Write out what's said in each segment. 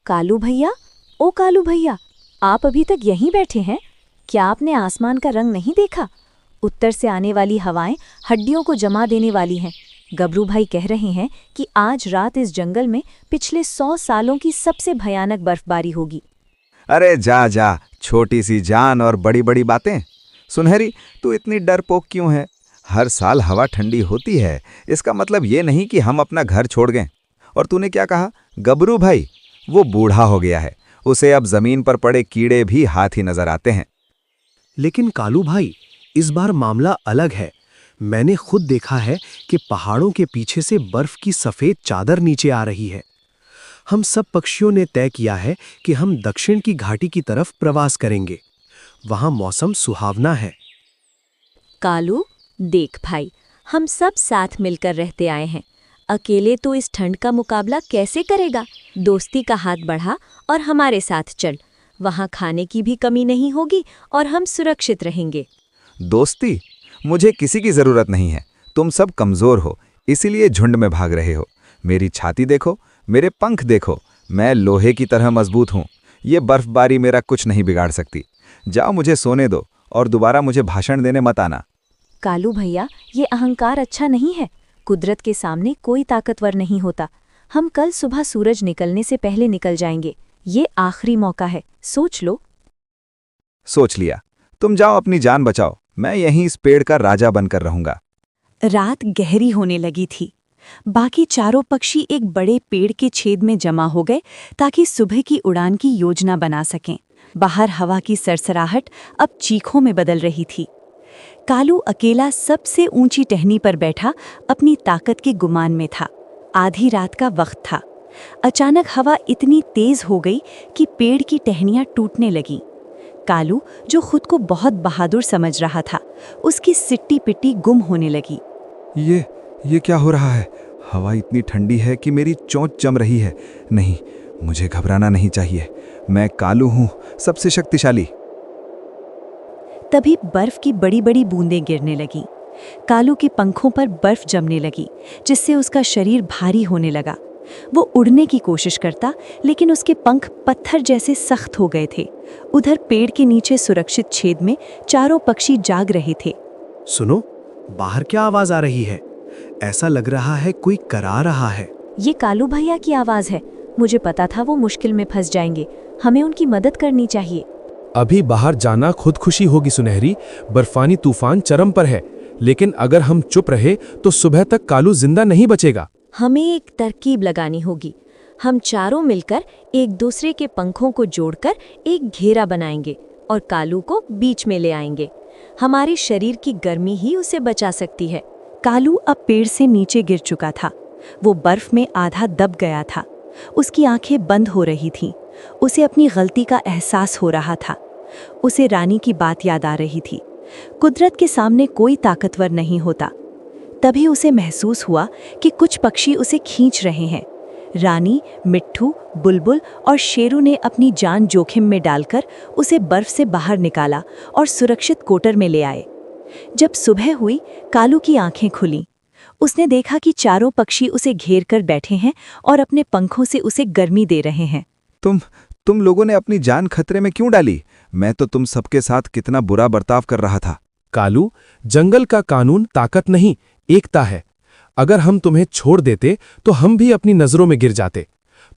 कालू भैया, ओ कालू भैया, आप अभी तक यहीं बैठे हैं? क्या आपने आसमान का रंग नहीं देखा? उत्तर से आने वाली हवाएं हड्डियों को जमा देने वाली हैं। गबरू भाई कह रहे हैं कि आज रात इस जंगल में पिछले 100 सालों की सबसे भयानक बर्फबारी होगी। अरे जा जा, छोटी सी जान और बड़ी बड़ी बातें। सुनहरी, तू इतनी डरपोक क्यों है? हर साल हवा ठंडी होती है, इसका मतलब ये नहीं कि हम अपना घर छोड़ गए। और तूने क्या कहा? गबरू भाई, वो बूढ़ा हो गया है, उसे अब जमीन पर पड़े कीड़े भी हाथ ही नजर आते हैं। लेकिन कालू भाई, इस बार मामला अलग है। मैंने खुद देखा है कि पहाड़ों के पीछे से बर्फ की सफेद चादर नीचे आ रही है। हम सब पक्षियों ने तय किया है कि हम दक्षिण की घाटी की तरफ प्रवास करेंगे। वहां मौसम सुहावना है। कालू, देख भाई, हम सब साथ मिलकर रहते आए हैं। अकेले तो इस ठंड का मुकाबला कैसे करेगा? दोस्ती का हाथ बढ़ा और हमारे साथ चल। वहां खाने की भी कमी नहीं होगी और हम सुरक्षित रहेंगे। दोस्ती? मुझे किसी की जरूरत नहीं है। तुम सब कमजोर हो, इसीलिए झुंड में भाग रहे हो। मेरी छाती देखो, मेरे पंख देखो, मैं लोहे की तरह मजबूत हूं। ये बर्फबारी मेरा कुछ नहीं बिगाड़ सकती। जाओ, मुझे सोने दो और दोबारा मुझे भाषण देने मत आना। कालू भैया, ये अहंकार अच्छा नहीं है। कुदरत के सामने कोई ताकतवर नहीं होता। हम कल सुबह सूरज निकलने से पहले निकल जाएंगे। ये आखिरी मौका है, सोच लो। सोच लिया। तुम जाओ, अपनी जान बचाओ। मैं यहीं इस पेड़ का राजा बनकर रहूंगा। रात गहरी होने लगी थी। बाकी चारों पक्षी एक बड़े पेड़ के छेद में जमा हो गए ताकि सुबह की उड़ान की योजना बना सकें। बाहर हवा की सरसराहट अब चीखों में बदल रही थी। कालू अकेला सबसे ऊंची टहनी पर बैठा अपनी ताकत के गुमान में था। आधी रात का वक्त था। अचानक हवा इतनी तेज हो गई कि पेड़ की टहनियां टूटने लगीं। कालू, जो खुद को बहुत बहादुर समझ रहा था, उसकी सिट्टी पिट्टी गुम होने लगी। ये क्या हो रहा है? हवा इतनी ठंडी है कि मेरी चोंच जम रही है। नहीं, मुझे घबराना नहीं चाहिए। मैं कालू हूँ, सबसे शक्तिशाली। तभी बर्फ की बड़ी बड़ी बूंदें गिरने लगीं। कालू के पंखों पर बर्फ जमने लगी, जिससे उसका शरीर भारी होने लगा। वो उड़ने की कोशिश करता, लेकिन उसके पंख पत्थर जैसे सख्त हो गए थे। उधर पेड़ के नीचे सुरक्षित छेद में चारों पक्षी जाग रहे थे। सुनो, बाहर क्या आवाज आ रही है? ऐसा लग रहा है कोई करा रहा है। ये कालू भैया की आवाज है। मुझे पता था वो मुश्किल में फंस जाएंगे। हमें उनकी मदद करनी चाहिए। अभी बाहर जाना खुदकुशी होगी सुनहरी। बर्फानी तूफान चरम पर है, लेकिन अगर हम चुप रहे तो सुबह तक कालू जिंदा नहीं बचेगा। हमें एक तरकीब लगानी होगी। हम चारों मिलकर एक दूसरे के पंखों को जोड़कर एक घेरा बनाएंगे और कालू को बीच में ले आएंगे। हमारे शरीर की गर्मी ही उसे बचा सकती है। कालू अब पेड़ से नीचे गिर चुका था। वो बर्फ में आधा दब गया था। उसकी आंखें बंद हो रही थीं। उसे अपनी गलती का एहसास हो रहा था। उसे रानी की बात याद आ रही थी। कुदरत के सामने कोई ताकतवर नहीं होता। तभी उसे महसूस हुआ कि कुछ पक्षी उसे खींच रहे हैं। रानी, मिट्ठू, बुलबुल और शेरू ने अपनी जान जोखिम में डालकर उसे बर्फ से बाहर निकाला और सुरक्षित कोटर में ले आए। जब सुबह हुई, कालू की आंखें खुलीं। उसने देखा कि चारों पक्षी उसे घेर कर बैठे हैं और अपने पंखों से उसे गर्मी दे रहे हैं। तुम लोगों ने अपनी जान खतरे में क्यों डाली? मैं तो तुम सबके साथ कितना बुरा बर्ताव कर रहा था। कालू, जंगल का कानून ताकत नहीं, एकता है। अगर हम तुम्हें छोड़ देते तो हम भी अपनी नजरों में गिर जाते।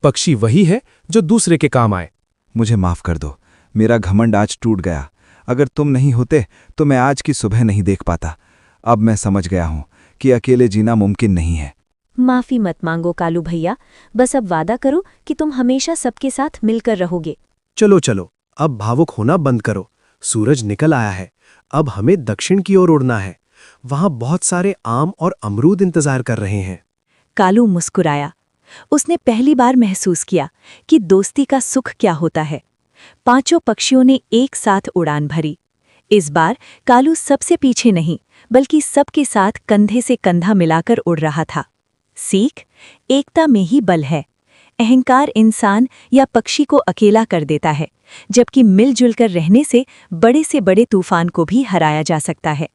पक्षी वही है जो दूसरे के काम आए। मुझे माफ कर दो, मेरा घमंड आज टूट गया। अगर तुम नहीं होते तो मैं आज की सुबह नहीं देख पाता। अब मैं समझ गया हूं कि अकेले जीना मुमकिन नहीं है। माफी मत मांगो कालू भैया, बस अब वादा करो कि तुम हमेशा सबके साथ मिलकर रहोगे। चलो चलो, अब भावुक होना बंद करो। सूरज निकल आया है। अब हमें दक्षिण की ओर उड़ना है। वहां बहुत सारे आम और अमरूद इंतजार कर रहे हैं। कालू मुस्कुराया। उसने पहली बार महसूस किया कि दोस्ती का सुख क्या होता है। पांचों पक्षियों ने एक साथ उड़ान भरी। इस बार कालू सबसे पीछे नहीं, बल्कि सबके साथ कंधे से कंधा मिलाकर उड़ रहा था। सीख, एकता में ही बल है। अहंकार इंसान या पक्षी को अकेला कर देता है, जबकि मिलजुल कर रहने से बड़े तूफान को भी हराया जा सकता है।